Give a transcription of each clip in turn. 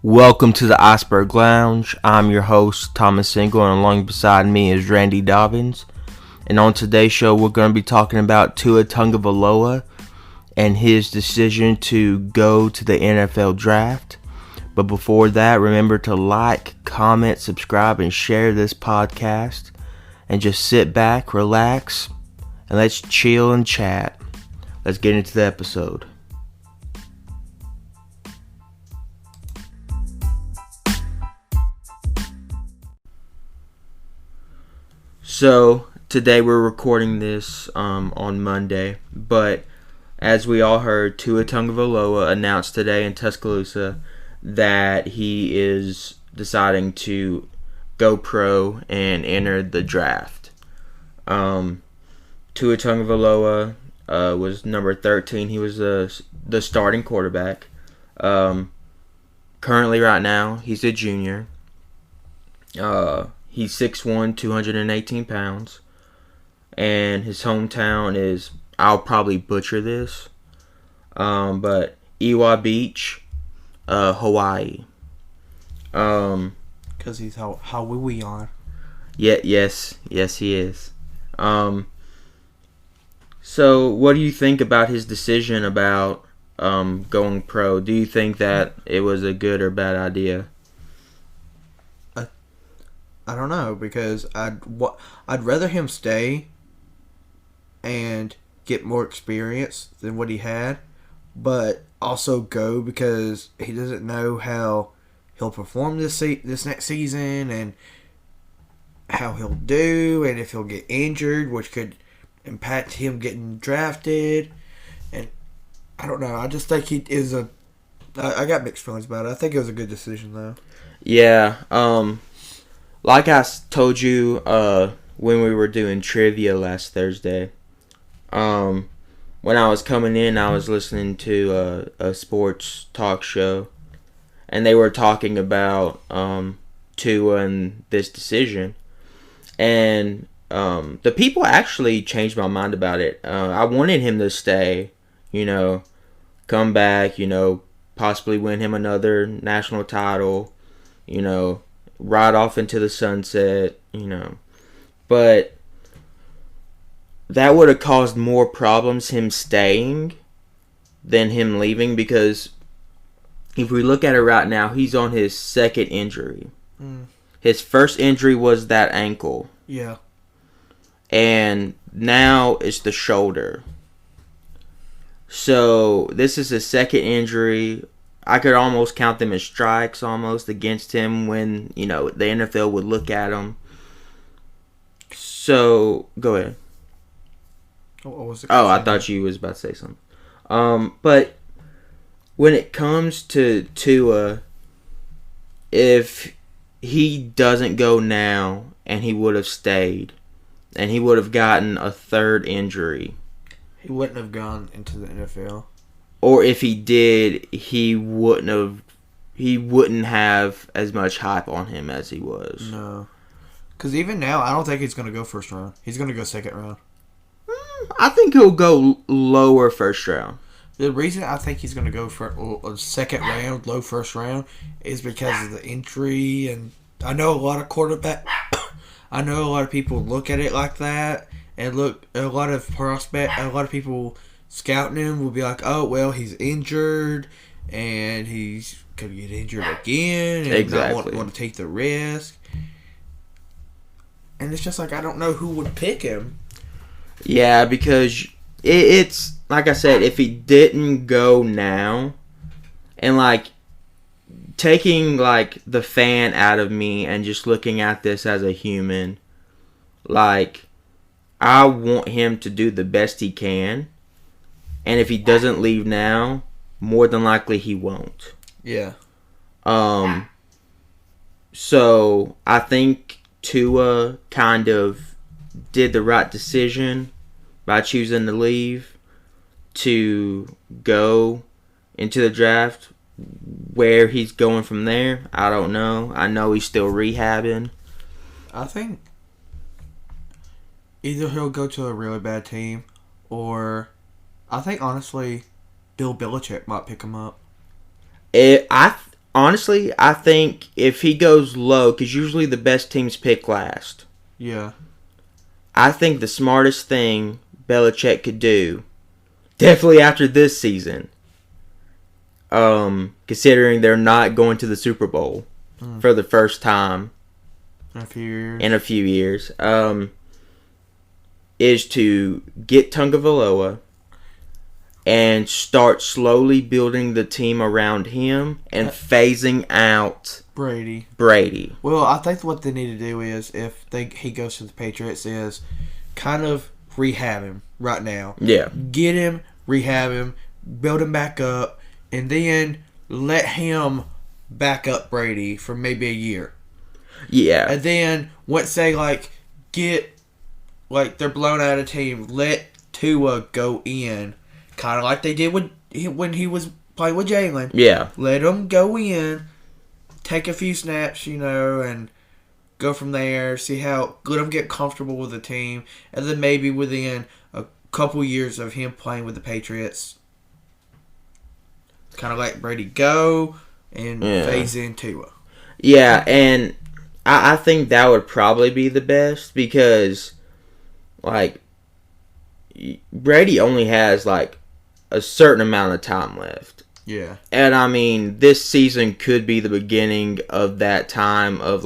Welcome to the Iceberg Lounge. I'm your host, Thomas Single, and along beside me is Randy Dobbins. And on today's show, we're going to be talking about Tua Tagovailoa and his decision to go to the NFL Draft. But before that, remember to like, comment, subscribe, and share this podcast. And just sit back, relax, and let's chill and chat. Let's get into the episode. So, today we're recording this on Monday, but as we all heard, Tua Tagovailoa announced today in Tuscaloosa that he is deciding to go pro and enter the draft. Tua Tagovailoa was number 13. He was the starting quarterback. Currently, right now, he's a junior. He's 6'1", 218 pounds. And his hometown is, I'll probably butcher this, but Iwa Beach, Hawaii. Because he's how we are. Yeah, yes, he is. So, what do you think about his decision about going pro? Do you think that it was a good or bad idea? I don't know, because I'd rather him stay and get more experience than what he had, but also go because he doesn't know how he'll perform this next season and how he'll do, and if he'll get injured, which could impact him getting drafted. And I don't know. I just think he is I got mixed feelings about it. I think it was a good decision, though. Yeah. Like I told you when we were doing trivia last Thursday, when I was coming in, I was listening to a sports talk show, and they were talking about Tua and this decision. And the people actually changed my mind about it. I wanted him to stay, come back, possibly win him another national title, ride off into the sunset, But that would have caused more problems him staying than him leaving, because if we look at it right now, he's on his second injury. His first injury was that ankle. Yeah. And now it's the shoulder. So this is his second injury. I could almost count them as strikes almost against him when, the NFL would look at him. So, go ahead. What was it? I thought you was about to say something. But when it comes to Tua, if he doesn't go now and he would have stayed and he would have gotten a third injury, he wouldn't have gone into the NFL. Or if he did, he wouldn't have as much hype on him as he was. No. Because even now, I don't think he's going to go first round. He's going to go second round. I think he'll go lower first round. The reason I think he's going to go for a second round, low first round, is because of the injury. And I know a lot of people look at it like that. And a lot of people scouting him will be like, oh, well, he's injured, and he's going to get injured again, and exactly. not want to take the risk. And it's just like, I don't know who would pick him. Yeah, because it's, like I said, if he didn't go now, and, taking, the fan out of me and just looking at this as a human, I want him to do the best he can. And if he doesn't leave now, more than likely he won't. Yeah. So I think Tua kind of did the right decision by choosing to leave to go into the draft. Where he's going from there, I don't know. I know he's still rehabbing. I think either he'll go to a really bad team, or I think, honestly, Bill Belichick might pick him up. honestly, I think if he goes low, because usually the best teams pick last. Yeah. I think the smartest thing Belichick could do, definitely after this season, considering they're not going to the Super Bowl for the first time in a few years, is to get Tagovailoa and start slowly building the team around him and phasing out Brady. Well, I think what they need to do is, if he goes to the Patriots, is kind of rehab him right now. Yeah. Get him, rehab him, build him back up, and then let him back up Brady for maybe a year. Yeah. And then once they they're blown out of team, let Tua go in, kind of like they did when he was playing with Jalen. Yeah. Let him go in, take a few snaps, and go from there. Let him get comfortable with the team, and then maybe within a couple years of him playing with the Patriots, kind of let Brady go and phase in Tua. Yeah, and I think that would probably be the best because, Brady only has, a certain amount of time left. Yeah. And, I mean, this season could be the beginning of that time of,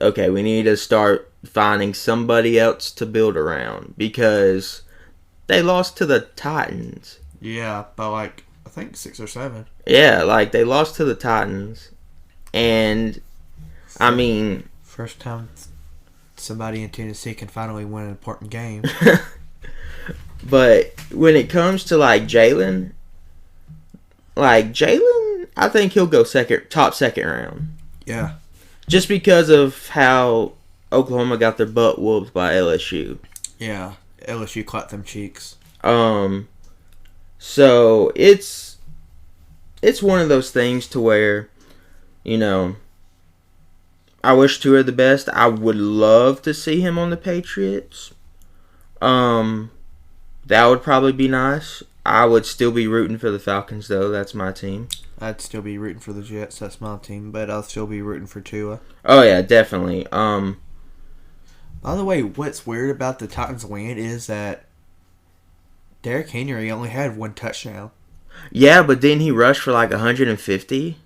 okay, we need to start finding somebody else to build around because they lost to the Titans. Yeah, by, I think 6 or 7. Yeah, they lost to the Titans. And, I mean... First time somebody in Tennessee can finally win an important game. But when it comes to, Jalen... Jalen, I think he'll go top second round. Yeah. Just because of how Oklahoma got their butt whooped by LSU. Yeah, LSU clapped them cheeks. So it's one of those things to where, I wish Tua the best. I would love to see him on the Patriots. That would probably be nice. I would still be rooting for the Falcons, though. That's my team. I'd still be rooting for the Jets. That's my team. But I'll still be rooting for Tua. Oh, yeah, definitely. By the way, what's weird about the Titans win is that Derrick Henry only had 1 touchdown. Yeah, but didn't he rush for 150?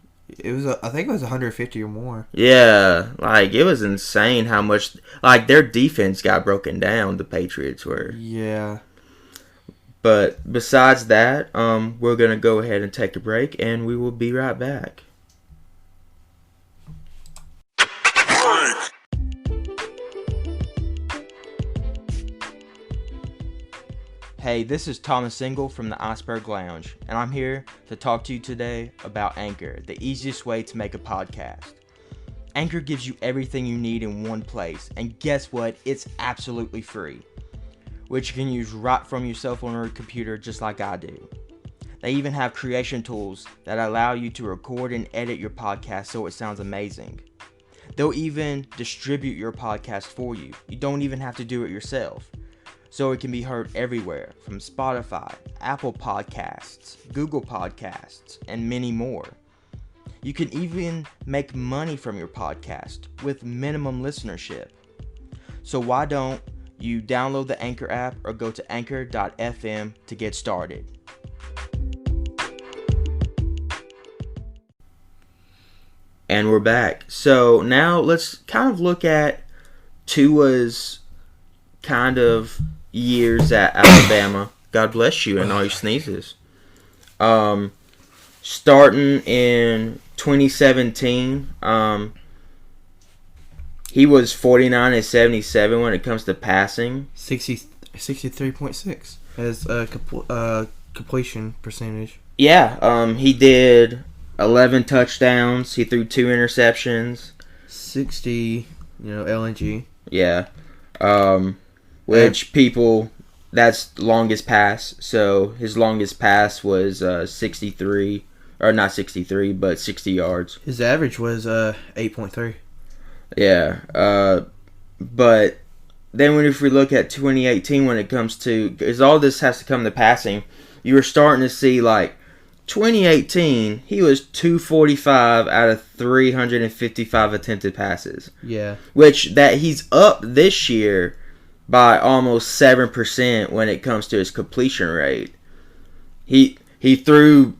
I think it was 150 or more. Yeah, it was insane how much, their defense got broken down, the Patriots were. Yeah. But besides that, we're going to go ahead and take a break, and we will be right back. Hey, this is Thomas Single from the Iceberg Lounge, and I'm here to talk to you today about Anchor, the easiest way to make a podcast. Anchor gives you everything you need in one place, and guess what? It's absolutely free, which you can use right from your cell phone or computer just like I do. They even have creation tools that allow you to record and edit your podcast so it sounds amazing. They'll even distribute your podcast for you. You don't even have to do it yourself. So it can be heard everywhere, from Spotify, Apple Podcasts, Google Podcasts, and many more. You can even make money from your podcast with minimum listenership. So why don't you download the Anchor app or go to anchor.fm to get started. And we're back. So now let's kind of look at Tua's kind of years at Alabama. God bless you and all your sneezes. Starting in 2017, he was 49 and 77 when it comes to passing. 63.6 as completion percentage. Yeah, he did 11 touchdowns. He threw 2 interceptions. 60, LNG. Yeah. Which that's longest pass. So his longest pass was 63, or not 63, but 60 yards. His average was 8.3. Yeah. But then if we look at 2018 when it comes to, because all this has to come to passing, you were starting to see 2018, he was 245 out of 355 attempted passes. Yeah. Which that he's up this year by almost 7% when it comes to his completion rate. He threw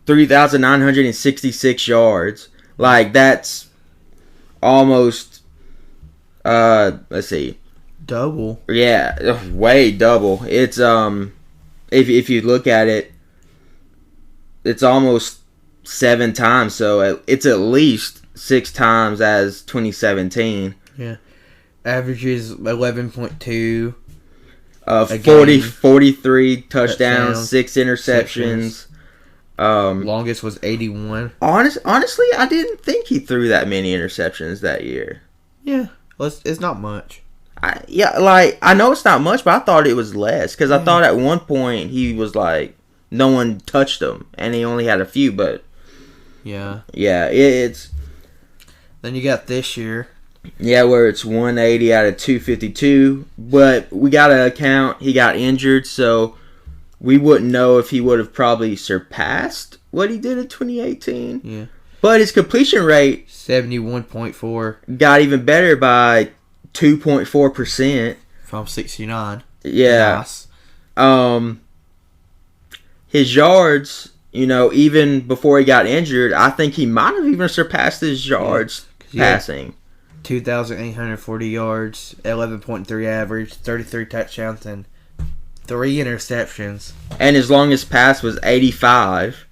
3,966 yards. Like, that's almost let's see. Double. Yeah, way double. It's if you look at it, it's almost 7 times, so it's at least 6 times as 2017. Yeah. Averages 11.2. 43 touchdowns, 6 interceptions. Longest was 81. Honestly, I didn't think he threw that many interceptions that year. Yeah. Well, it's not much. I know it's not much, but I thought it was less. Because I thought at one point he was like, no one touched him, and he only had a few, but... Yeah. Yeah, it's... Then you got this year. Yeah, where it's 180 out of 252. But we got to account he got injured, so we wouldn't know if he would have probably surpassed what he did in 2018. Yeah. But his completion rate... 71.4. Got even better by 2.4%. From 69. Yeah. Nice. His yards, even before he got injured, I think he might have even surpassed his yards passing. 2,840 yards, 11.3 average, 33 touchdowns, and 3 interceptions. And his longest pass was 85.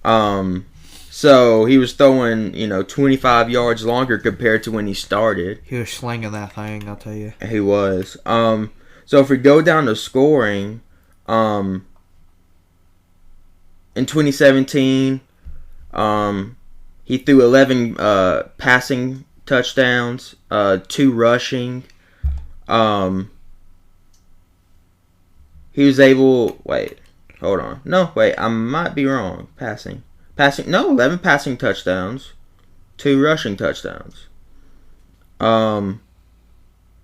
So he was throwing, 25 yards longer compared to when he started. He was slinging that thing, I'll tell you. He was. So if we go down to scoring, in 2017, he threw 11 passing touchdowns, 2 rushing. He was able... Wait, hold on. No, wait, I might be wrong. Passing. 11 passing touchdowns, 2 rushing touchdowns.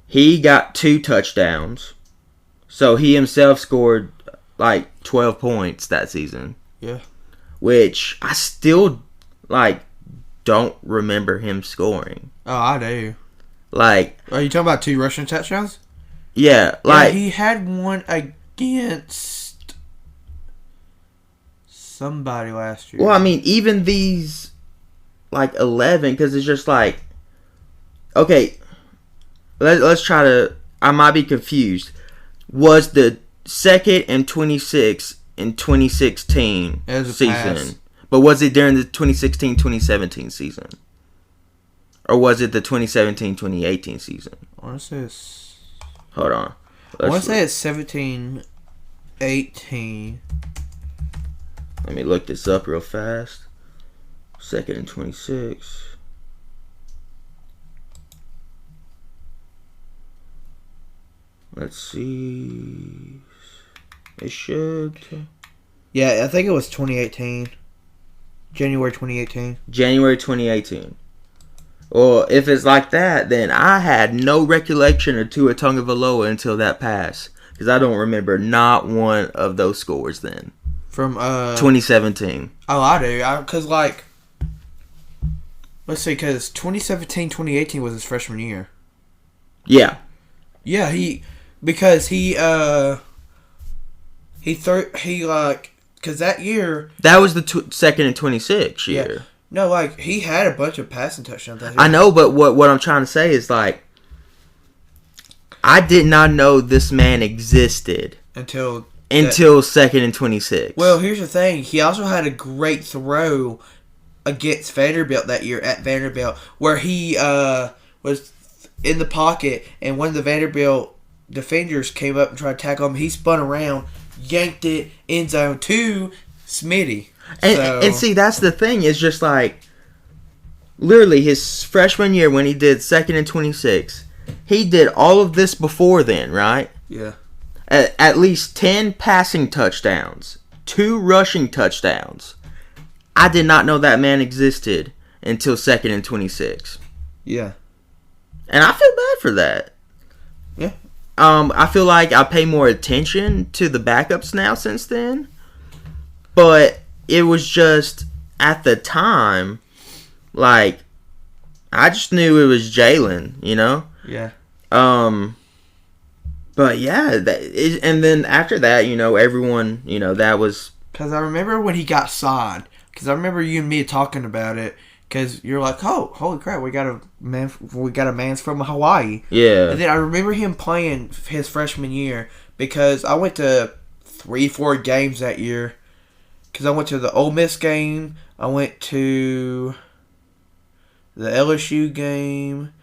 He got 2 touchdowns. So he himself scored like 12 points that season. Yeah. Which I still don't remember him scoring. Oh, I do. Are you talking about 2 rushing touchdowns? Yeah, he had one against somebody last year. Well, I mean, even these 11, because it's just okay, let's try to... I might be confused. Was the second and 26 in 2016 season? Pass. But was it during the 2016-2017 season? Or was it the 2017-2018 season? I want to say it's... Hold on. I want to say it's 17-18. Let me look this up real fast. Second and 26. Let's see. It should... Yeah, I think it was 2018. January 2018. January 2018. Well, if it's like that, then I had no recollection of Tua Tagovailoa until that pass. Because I don't remember not one of those scores then. From 2017. Oh, I do. Because let's see, because 2017-2018 was his freshman year. Yeah. Yeah, because that year... That was the second and 26 year. Yeah. No, he had a bunch of passing touchdowns that year. I know, but what I'm trying to say is, I did not know this man existed. Until second and 26. Well, here's the thing. He also had a great throw against Vanderbilt that year at Vanderbilt, where he was in the pocket, and one of the Vanderbilt defenders came up and tried to tackle him. He spun around, yanked it, end zone to Smitty. And see, that's the thing. It's just literally his freshman year when he did second and 26, he did all of this before then, right? Yeah. At least 10 passing touchdowns, 2 rushing touchdowns. I did not know that man existed until second and 26. Yeah. And I feel bad for that. Yeah. I feel like I pay more attention to the backups now since then. But it was just at the time, like I just knew it was Jalen, you know. Yeah. But yeah, and then after that, you know, everyone, you know, that was because I remember when he got signed. Because I remember you and me talking about it. Because you're like, oh, holy crap, we got a man's from Hawaii. Yeah. And then I remember him playing his freshman year because I went to 3-4 games that year. Because I went to the Ole Miss game, I went to the LSU game,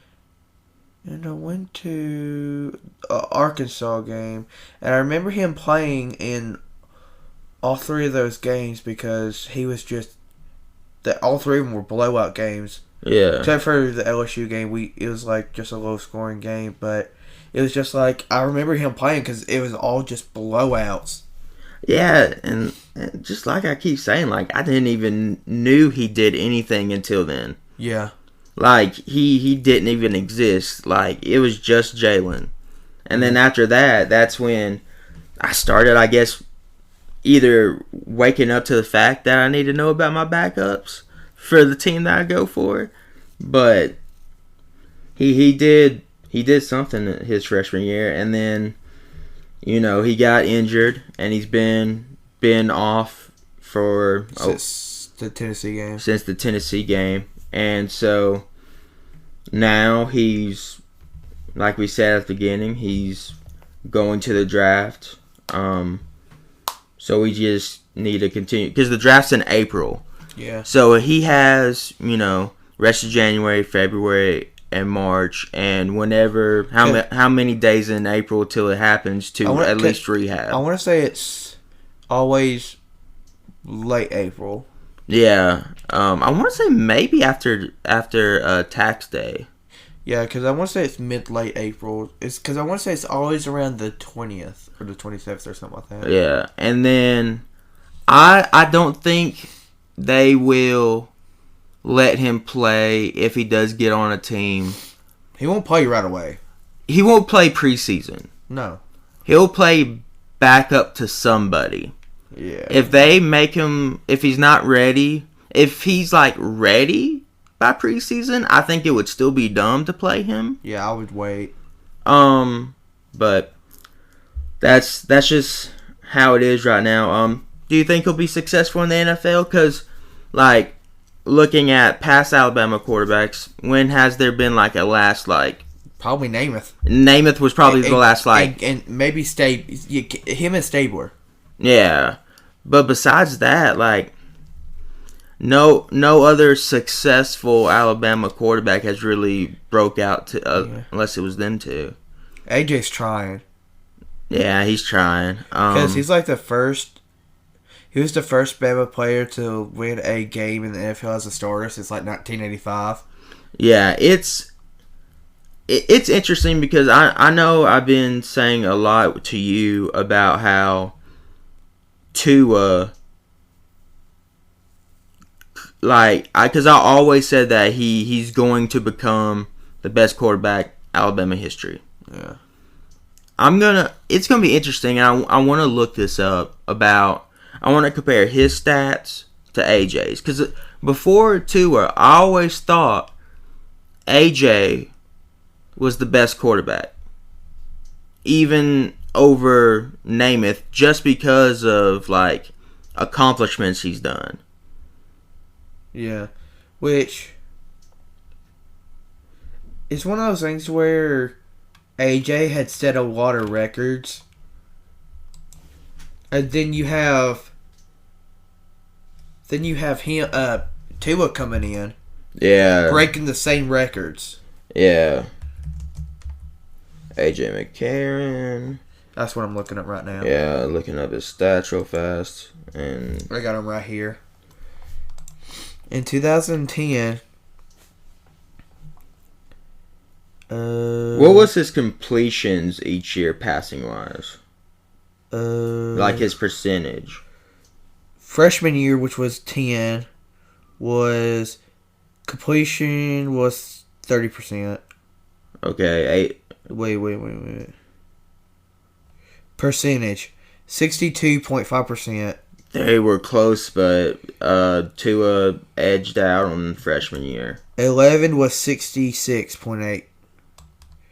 and I went to Arkansas game. And I remember him playing in all 3 of those games because he was just that all 3 of them were blowout games. Yeah. Except for the LSU game, it was like just a low scoring game, but it was just like I remember him playing because it was all just blowouts. Yeah, and just like I keep saying, like I didn't even knew he did anything until then. Yeah. Like he didn't even exist. Like it was just Jalen, and then after that, that's when I started, I guess, either waking up to the fact that I need to know about my backups for the team that I go for, but he did something his freshman year, and then you know he got injured and he's been off for Since the Tennessee game, and so now he's, like we said at the beginning, he's going to the draft. So we just need to continue because the draft's in April. Yeah. So he has, you know, rest of January, February, and March, and whenever how many days in April till it happens to at least rehab. I want to say it's always late April. Yeah. I want to say maybe after tax day. Yeah, because I want to say it's mid-late April. It's because I want to say it's always around the 20th or the 27th or something like that. Yeah, and then I don't think they will let him play if he does get on a team. He won't play right away. He won't play preseason. No. He'll play back up to somebody. Yeah. If they make him, if he's not ready, if he's like ready by preseason, I think it would still be dumb to play him. Yeah, I would wait. But that's just how it is right now. Do you think he'll be successful in the NFL? Because, like, looking at past Alabama quarterbacks, when has there been like a last like? Probably Namath. Namath was probably the last like, and maybe him and Stabler. Yeah, but besides that, like, no other successful Alabama quarterback has really broke out to unless it was them two. AJ's trying. Yeah, he's trying. Because he's like the first. He was the first Bama player to win a game in the NFL as a starter since like 1985. Yeah, it's interesting because I know I've been saying a lot to you about how Tua, like, because I always said that he's going to become the best quarterback Alabama history. Yeah. It's gonna be interesting, and I want to look this up I want to compare his stats to AJ's, because before Tua, I always thought AJ was the best quarterback, even over Namath, just because of like accomplishments he's done. Yeah, which is one of those things where AJ had set a lot of records, and then you have him, Tua coming in, breaking the same records. Yeah. AJ McCarron. That's what I'm looking at right now. Yeah, looking up his stats real fast, and I got him right here. In 2010, what was his completions each year, passing wise? Like his percentage. Freshman year, which was 10, was completion was 30%. Okay, Wait. Percentage 62.5%. They were close, but Tua edged out on freshman year. 11 was 66.8.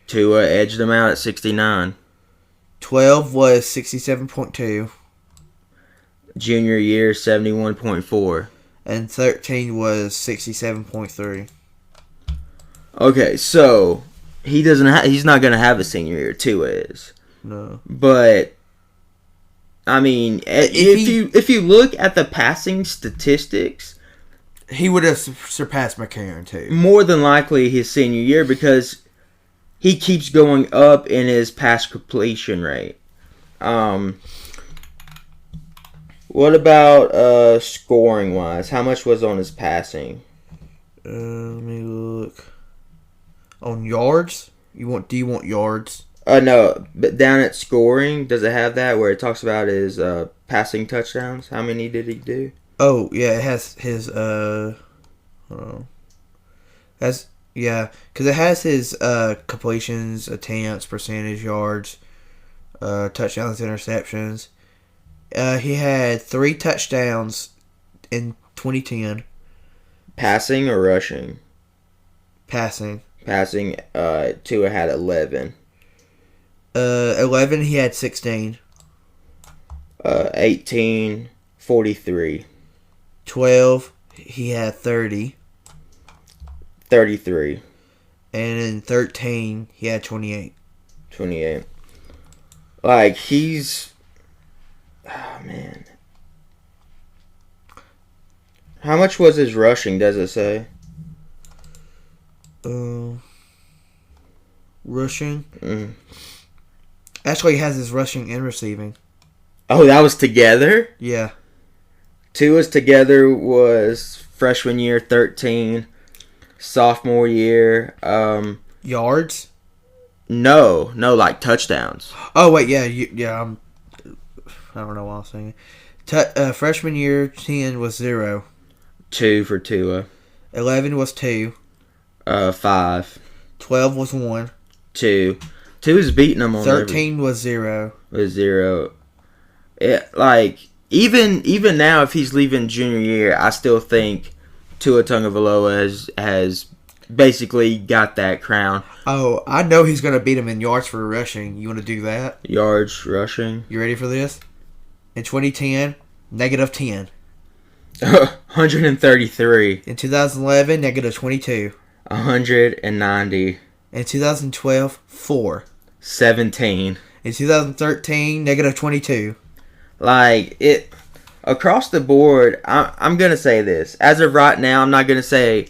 Tua edged them out at 69. 12 was 67.2. Junior year, 71.4. And 13 was 67.3. Okay, so he doesn't. He's not gonna have a senior year. Tua is. No. But I mean, if you look at the passing statistics, he would have surpassed McCarron too. More than likely his senior year, because he keeps going up in his pass completion rate. What about scoring wise? How much was on his passing? Let me look. On yards? Do you want yards? No, but down at scoring, does it have that where it talks about his passing touchdowns? How many did he do? Oh yeah, it has his hold on. Because it has his completions, attempts, percentage, yards, touchdowns, interceptions. He had 3 touchdowns in 2010. Passing or rushing? Passing. Passing. Tua had 11. 11 he had 16. 18, 43. 12 he had 30. 33. And in 13 he had 28. 28. Like, he's... Oh, man. How much was his rushing, does it say? Rushing? Actually, he has his rushing and receiving. Oh, that was together? Yeah. Tua's together was freshman year, 13. Sophomore year, Yards? No, like touchdowns. Oh, wait, yeah, I don't know what I was saying. Freshman year, 10 was 0. 2 for Tua. 11 was 2. 5. 12 was 1. 2. 2 is beating them on 13 was 0. Was 0. Like, even now, if he's leaving junior year, I still think Tua Tagovailoa has basically got that crown. Oh, I know he's going to beat him in yards for rushing. You want to do that? Yards rushing. You ready for this? In 2010, -10. 133. In 2011, -22. 190. In 2012, 4. 17. In 2013, -22. Like, it across the board, I'm going to say this. As of right now, I'm not going to say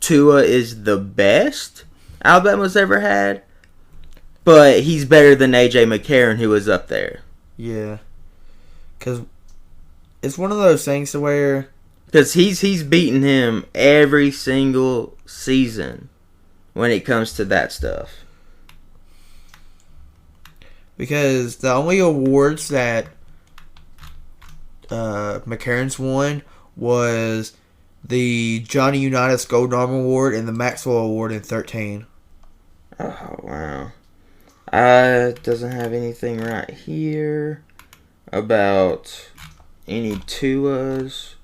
Tua is the best Alabama's ever had, but he's better than A.J. McCarron, who was up there. Yeah. Because it's one of those things to where... Because he's beaten him every single season when it comes to that stuff. Because the only awards that McCarron's won was the Johnny Unitas Gold Arm Award and the Maxwell Award in 13. Oh, wow. Doesn't have anything right here about any Tua's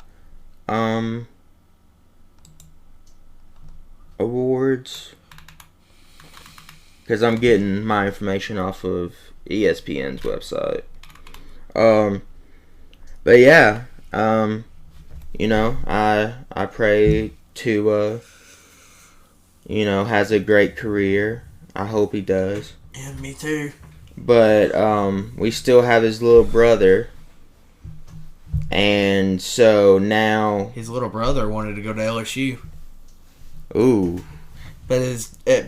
awards. Because I'm getting my information off of ESPN's website. But yeah, you know, I pray Tua, you know, has a great career. I hope he does. And me too. But we still have his little brother, and so now His little brother wanted to go to LSU. Ooh. But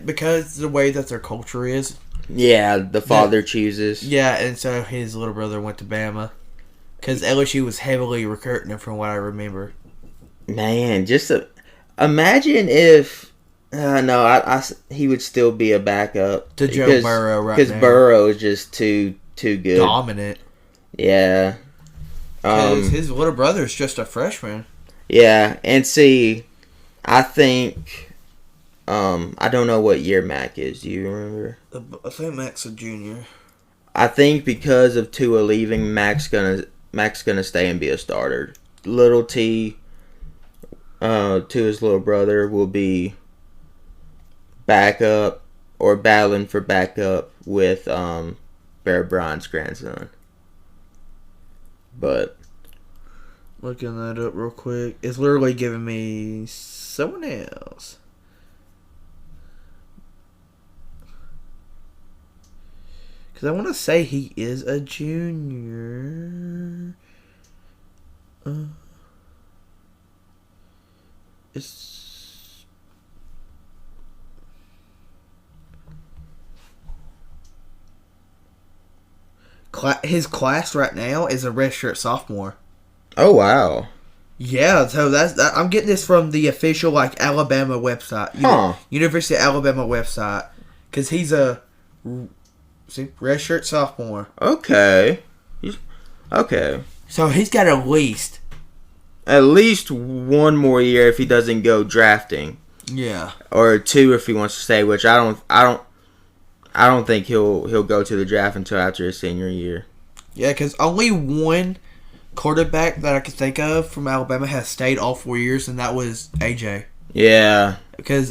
because the way that their culture is. Yeah, the father chooses. Yeah, and so his little brother went to Bama. Because LSU was heavily recruiting him from what I remember. Man, just imagine if... he would still be a backup. To Joe Burrow right now. Because Burrow is just too good. Dominant. Yeah. Because his little brother's just a freshman. Yeah, and see, I think... I don't know what year Mac is. Do you remember? I think Mac's a junior. I think because of Tua leaving, Mac's gonna Mac's gonna stay and be a starter. Little T, to his little brother, will be backup or battling for backup with Bear Bryant's grandson. But looking that up real quick, it's literally giving me someone else. Because I want to say he is a junior. It's his class right now is a redshirt sophomore. oh wow, Yeah, so I'm getting this from the official like Alabama website, University of Alabama website, because he's a redshirt sophomore. okay. So he's got at least one more year if he doesn't go drafting. Yeah. Or 2 if he wants to stay, which I don't think he'll go to the draft until after his senior year. Yeah, because only one quarterback that I can think of from Alabama has stayed all 4 years, and that was AJ. Yeah. Because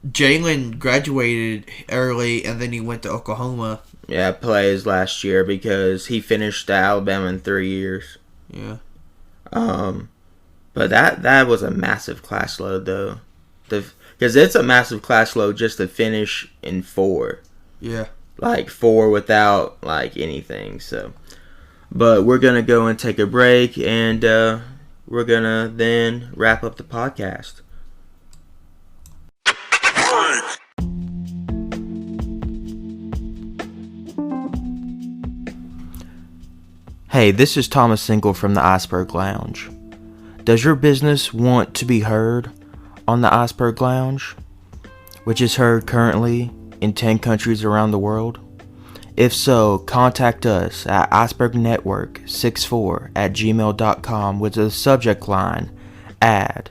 Jalen graduated early, and then he went to Oklahoma. Yeah, plays last year because he finished at Alabama in 3 years. Yeah. But that was a massive class load though, because it's a massive class load just to finish in 4. Yeah. Like 4 without like anything. So, but we're gonna go and take a break, and we're gonna then wrap up the podcast. Hey, this is Thomas Single from the Iceberg Lounge. Does your business want to be heard on the Iceberg Lounge, which is heard currently in 10 countries around the world? If so, contact us at icebergnetwork64@gmail.com with the subject line, ad.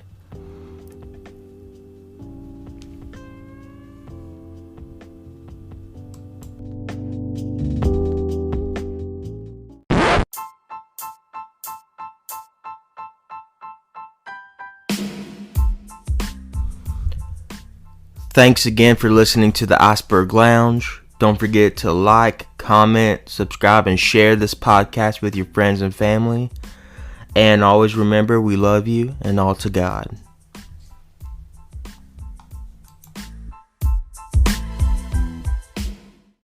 Thanks again for listening to the Iceberg Lounge. Don't forget to like, comment, subscribe, and share this podcast with your friends and family. And always remember, we love you, and all to God.